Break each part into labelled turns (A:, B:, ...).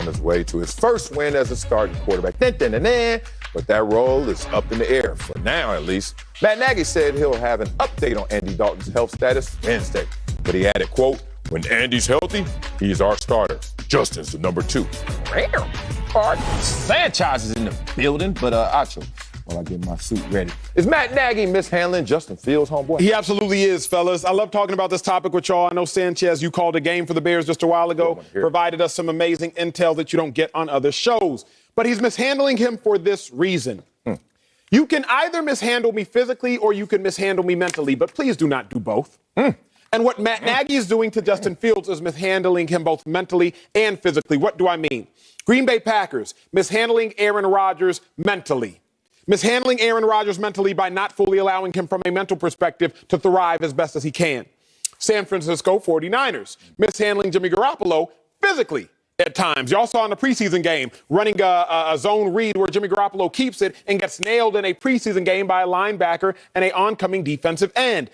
A: on his way to his first win as a starting quarterback. But that role is up in the air, for now at least. Matt Nagy said he'll have an update on Andy Dalton's health status Wednesday. But he added, quote, "When Andy's healthy, he's our starter. Justin's the number 2. Sanchez is in the building, but Acho, while I get my suit ready. Is Matt Nagy mishandling Justin Fields, homeboy?
B: He absolutely is, fellas. I love talking about this topic with y'all. I know, Sanchez, you called a game for the Bears just a while ago, provided us some amazing intel that you don't get on other shows. But he's mishandling him for this reason. You can either mishandle me physically or you can mishandle me mentally, but please do not do both. And what Matt Nagy is doing to Justin Fields is mishandling him both mentally and physically. What do I mean? Green Bay Packers, mishandling Aaron Rodgers mentally. Mishandling Aaron Rodgers mentally by not fully allowing him from a mental perspective to thrive as best as he can. San Francisco 49ers, mishandling Jimmy Garoppolo physically at times. Y'all saw in the preseason game, running a zone read where Jimmy Garoppolo keeps it and gets nailed in a preseason game by a linebacker and an oncoming defensive end.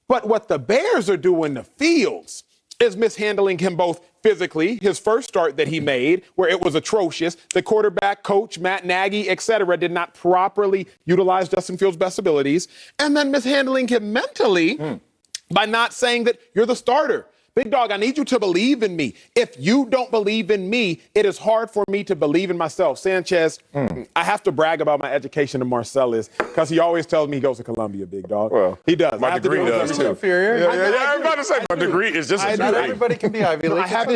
B: But what the Bears are doing to Fields is mishandling him both physically, his first start that he made, where it was atrocious. The quarterback, coach, Matt Nagy, et cetera, did not properly utilize Justin Fields' best abilities. And then mishandling him mentally by not saying that you're the starter. Big dog, I need you to believe in me. If you don't believe in me, it is hard for me to believe in myself. Sanchez, I have to brag about my education in Marcellus because he always tells me he goes to Columbia, big dog. Well, he does.
A: My degree does, too.
B: Inferior.
A: Yeah, I'm about to say my degree is just a
C: Not
A: degree.
C: everybody can be Ivy League.
B: I have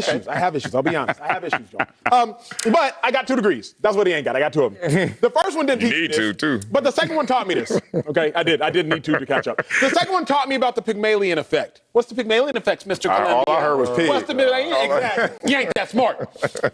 B: issues. I'll be honest. I have issues, John. But I got 2 degrees. That's what he ain't got. I got 2 of them. The first one didn't teach me this.
A: You need to, too.
B: But the second one taught me this. Okay, I did need 2 to catch up. The second one taught me about the Pygmalion effect. What's the Pygmalion effect, Mr. Columbia?
A: All I heard was pig.
B: What's the Exactly. You ain't that smart.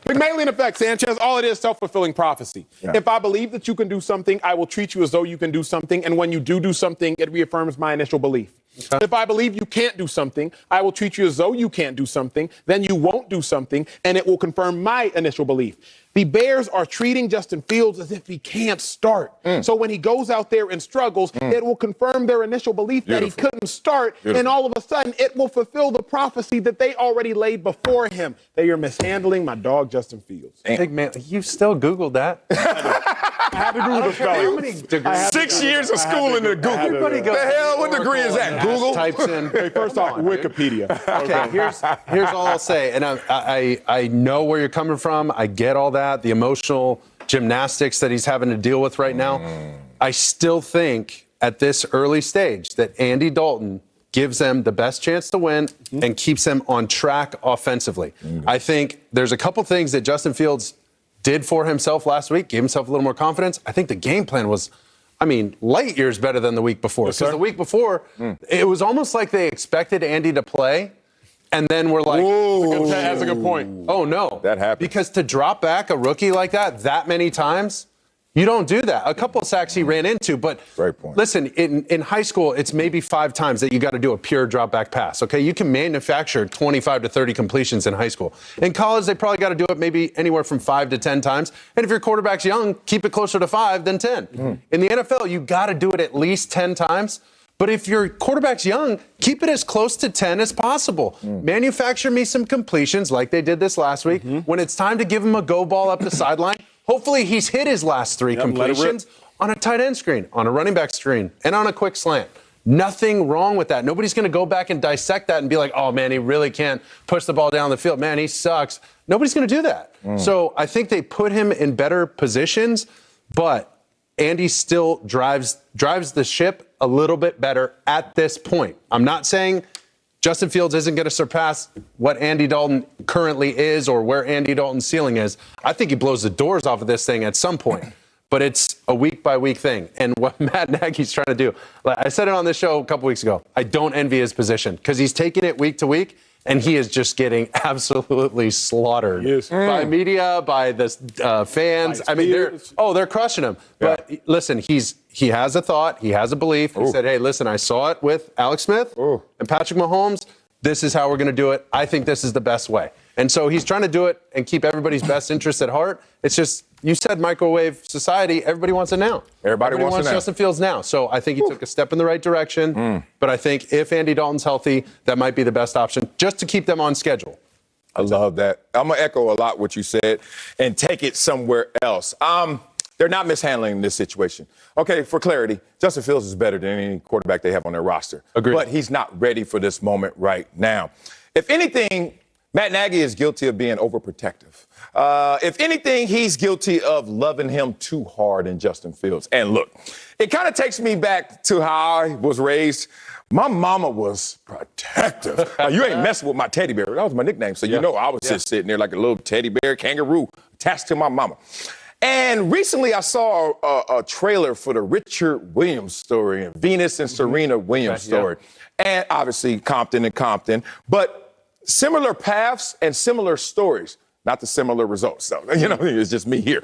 B: Pygmalion effect, Sanchez, all it is self-fulfilling prophecy. Yeah. If I believe that you can do something, I will treat you as though you can do something. And when you do something, it reaffirms my initial belief. Okay. If I believe you can't do something, I will treat you as though you can't do something. Then you won't do something, and it will confirm my initial belief. The Bears are treating Justin Fields as if he can't start. So when he goes out there and struggles, it will confirm their initial belief that he couldn't start, and all of a sudden it will fulfill the prophecy that they already laid before him. They are mishandling my dog, Justin Fields.
C: Big man, you still Googled that.
B: I had to Google the spelling.
A: 6 years of schooling to Google.
C: Everybody goes.
A: The hell, what degree is that? Google?
C: Types in.
B: Hey, first off, Wikipedia.
C: Okay, here's all I'll say, and I know where you're coming from. I get all that, the emotional gymnastics that he's having to deal with right now. I still think at this early stage that Andy Dalton gives them the best chance to win and keeps them on track offensively. I think there's a couple things that Justin Fields did for himself last week, gave himself a little more confidence. I think the game plan was, light years better than the week before. Because the week before, it was almost like they expected Andy to play, and then we're like,
B: that's a good point.
C: Oh, no.
A: That happened.
C: Because to drop back a rookie like that many times, you don't do that. A couple of sacks he ran into, but
A: great point.
C: Listen, in high school, it's maybe 5 times that you got to do a pure drop back pass, okay? You can manufacture 25 to 30 completions in high school. In college, they probably got to do it maybe anywhere from 5 to 10 times. And if your quarterback's young, keep it closer to 5 than 10. In the NFL, you got to do it at least 10 times. But if your quarterback's young, keep it as close to 10 as possible. Manufacture me some completions like they did this last week. When it's time to give him a go ball up the sideline, hopefully he's hit his last 3 completions on a tight end screen, on a running back screen, and on a quick slant. Nothing wrong with that. Nobody's going to go back and dissect that and be like, oh, man, he really can't push the ball down the field. Man, he sucks. Nobody's going to do that. So I think they put him in better positions, but Andy still drives the ship a little bit better at this point. I'm not saying Justin Fields isn't going to surpass what Andy Dalton currently is or where Andy Dalton's ceiling is. I think he blows the doors off of this thing at some point. But it's a week-by-week thing. And what Matt Nagy's trying to do, like I said it on this show a couple weeks ago, I don't envy his position because he's taking it week to week, and he is just getting absolutely slaughtered by media, by the fans. They're crushing him. Yeah. But listen, he has a thought, he has a belief. He said, hey, listen, I saw it with Alex Smith and Patrick Mahomes. This is how we're going to do it. I think this is the best way. And so he's trying to do it and keep everybody's best interests at heart. It's just, you said microwave society, everybody wants it now.
A: Everybody wants it now.
C: Justin Fields now. So I think he took a step in the right direction. But I think if Andy Dalton's healthy, that might be the best option just to keep them on schedule.
A: I love that. I'm going to echo a lot what you said and take it somewhere else. They're not mishandling this situation. Okay, for clarity, Justin Fields is better than any quarterback they have on their roster.
C: Agreed.
A: But he's not ready for this moment right now. If anything, Matt Nagy is guilty of being overprotective. If anything, he's guilty of loving him too hard in Justin Fields. And look, it kind of takes me back to how I was raised. My mama was protective. You ain't messing with my teddy bear. That was my nickname. So you know I was just sitting there like a little teddy bear, kangaroo, attached to my mama. And recently I saw a trailer for the Richard Williams story and Venus and Serena Williams story. And obviously Compton. But similar paths and similar stories, not the similar results. So, it's just me here.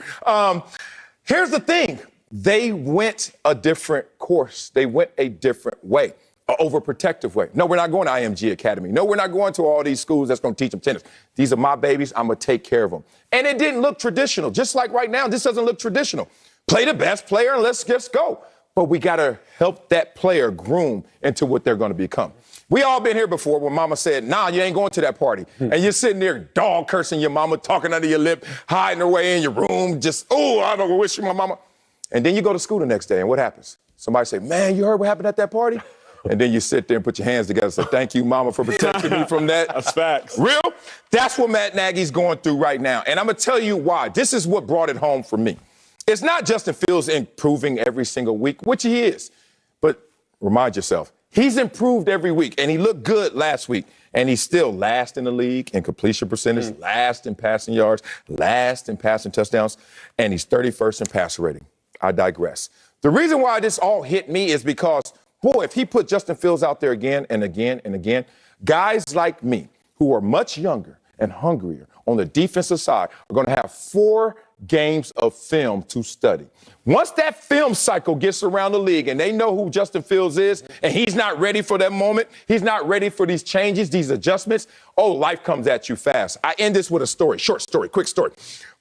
A: Here's the thing. They went a different course. They went a different way. An overprotective way. No, we're not going to IMG Academy. No, we're not going to all these schools that's going to teach them tennis. These are my babies. I'm going to take care of them. And it didn't look traditional. Just like right now, this doesn't look traditional. Play the best player and let's just go. But we got to help that player groom into what they're going to become. We all been here before when mama said, nah, you ain't going to that party. And you're sitting there dog cursing your mama, talking under your lip, hiding away in your room, just, I don't wish you my mama. And then you go to school the next day and what happens? Somebody say, man, you heard what happened at that party? And then you sit there and put your hands together and say, thank you, mama, for protecting me from that.
B: That's facts.
A: Real? That's what Matt Nagy's going through right now. And I'm going to tell you why. This is what brought it home for me. It's not Justin Fields improving every single week, which he is. But remind yourself, he's improved every week. And he looked good last week. And he's still last in the league in completion percentage, last in passing yards, last in passing touchdowns. And he's 31st in passer rating. I digress. The reason why this all hit me is because, boy, if he put Justin Fields out there again and again and again, guys like me who are much younger and hungrier on the defensive side are going to have 4 games of film to study. Once that film cycle gets around the league and they know who Justin Fields is and he's not ready for that moment, he's not ready for these changes, these adjustments, life comes at you fast. I end this with a story, short story, quick story.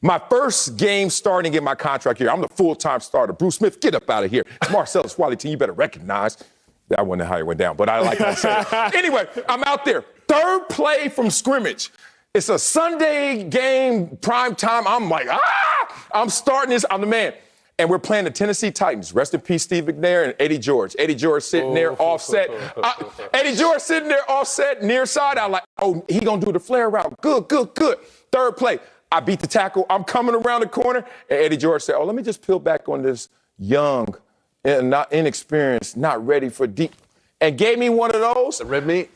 A: My first game starting in my contract here, I'm the full-time starter. Bruce Smith, get up out of here. It's Marcellus Wiley team, you better recognize. That wasn't how it went down, but I like how I said it. Anyway, I'm out there. 3rd play from scrimmage. It's a Sunday game, prime time. I'm like, I'm starting this. I'm the man. And we're playing the Tennessee Titans. Rest in peace, Steve McNair and Eddie George. Eddie George sitting there offset. Eddie George sitting there offset, near side. I'm like, he going to do the flare route. Good. 3rd play. I beat the tackle. I'm coming around the corner. And Eddie George said, let me just peel back on this young and not inexperienced, not ready for deep, and gave me one of those.
C: The rib meat?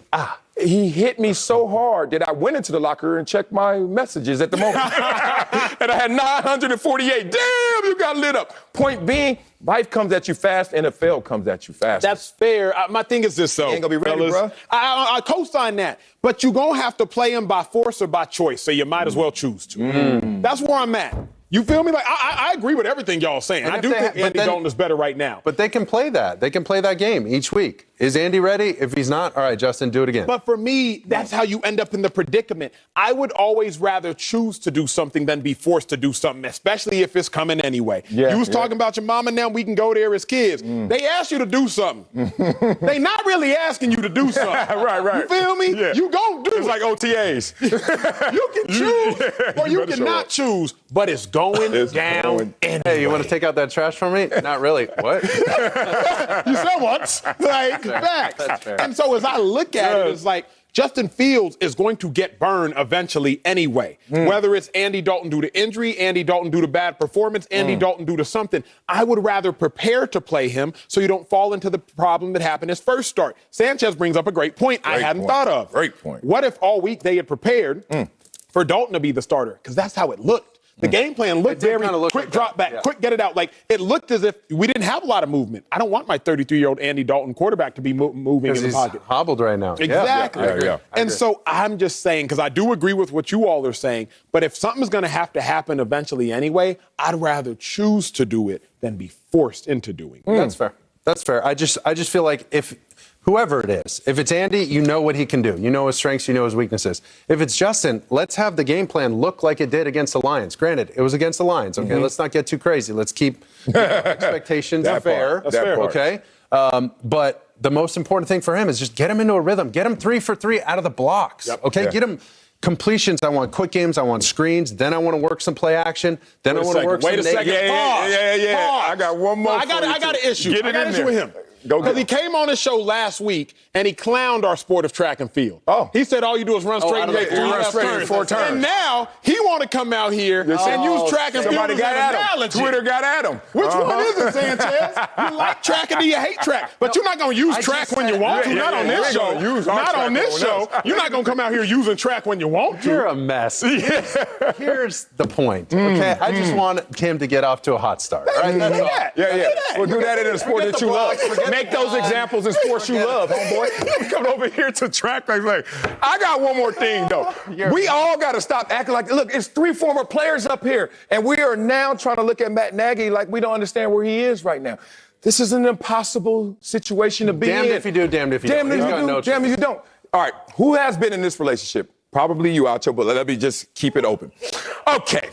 A: He hit me so hard that I went into the locker and checked my messages at the moment. And I had 948. Damn, you got lit up. Point being, life comes at you fast, NFL comes at you fast.
B: That's fair. My thing is this, though.
A: You ain't gonna be ready,
B: fellas.
A: bro.
B: I co-sign that. But you're going to have to play him by force or by choice, so you might as well choose to. That's where I'm at. You feel me? Like, I agree with everything y'all saying. I do think Andy Dalton is better right now.
C: But they can play that. They can play that game each week. Is Andy ready? If he's not, all right, Justin, do it again.
B: But for me, that's how you end up in the predicament. I would always rather choose to do something than be forced to do something, especially if it's coming anyway. You was talking about your mama now, we can go there as kids. They ask you to do something. They not really asking you to do something.
A: Right.
B: You feel me?
A: Yeah.
B: You gon' do
A: It's
B: it.
A: like OTAs.
B: You can choose or you cannot choose, but it's going down anyway.
C: Hey, you want to take out that trash from me? Not really. What?
B: You said once. Like, facts.
C: That's fair.
B: And so as I look at it, it's like Justin Fields is going to get burned eventually anyway. Whether it's Andy Dalton due to injury, Andy Dalton due to bad performance, Andy Dalton due to something, I would rather prepare to play him so you don't fall into the problem that happened his first start. Sanchez brings up a great point I hadn't thought of.
A: Great point.
B: What if all week they had prepared for Dalton to be the starter? Because that's how it looked. The game plan looked very quick
C: like
B: drop back, quick get it out. Like, it looked as if we didn't have a lot of movement. I don't want my 33-year-old Andy Dalton quarterback to be moving in the pocket.
C: He's hobbled right now.
B: Exactly.
A: Yeah.
B: And so I'm just saying, because I do agree with what you all are saying, but if something's going to have to happen eventually anyway, I'd rather choose to do it than be forced into doing it.
C: That's fair. That's fair. I just feel like if whoever it is, if it's Andy, you know what he can do. You know his strengths, you know his weaknesses. If it's Justin, let's have the game plan look like it did against the Lions. Granted, it was against the Lions, okay? Let's not get too crazy. Let's keep expectations fair.
B: That's fair.
C: Okay? But the most important thing for him is just get him into a rhythm. Get him 3 for 3 out of the blocks, okay?
A: Yeah.
C: Get him completions, I want quick games, I want screens, then I want to work some play action, then I want to work some...
B: Wait a second. Pause.
A: Yeah.
B: Pause.
A: I got one more.
B: I got an issue.
A: Get it
B: I got
A: in
B: an issue
A: there.
B: with him.
A: Go get
B: Because he came on the show last week and he clowned our sport of track and field.
A: Oh.
B: He said all you do is run straight and make
A: you run straight in 4 turns.
B: And now he want to come out here and use track and field
A: Somebody
B: as
A: got
B: an
A: at him.
B: analogy.
A: Twitter got at him.
B: Which one is it, Sanchez? You like track or do you hate track? But you're not going to use track when you want to. Not on this show. Not on this show. You're not going to come out here using track when you want to.
C: You're a mess. Here's the point, okay? I just want Cam to get off to a hot start. Right? That's all.
A: Yeah. We'll do that in a sport that you love. Make those examples in sports you love, homeboy. Come over here to track like, I got one more thing, though. We all got to stop acting like, look, it's 3 former players up here, and we are now trying to look at Matt Nagy like we don't understand where he is right now. This is an impossible situation to be in.
C: Damned if you do, damned if you don't.
A: Damned if you don't. All right, who has been in this relationship? Probably you, Acho, but let me just keep it open. Okay.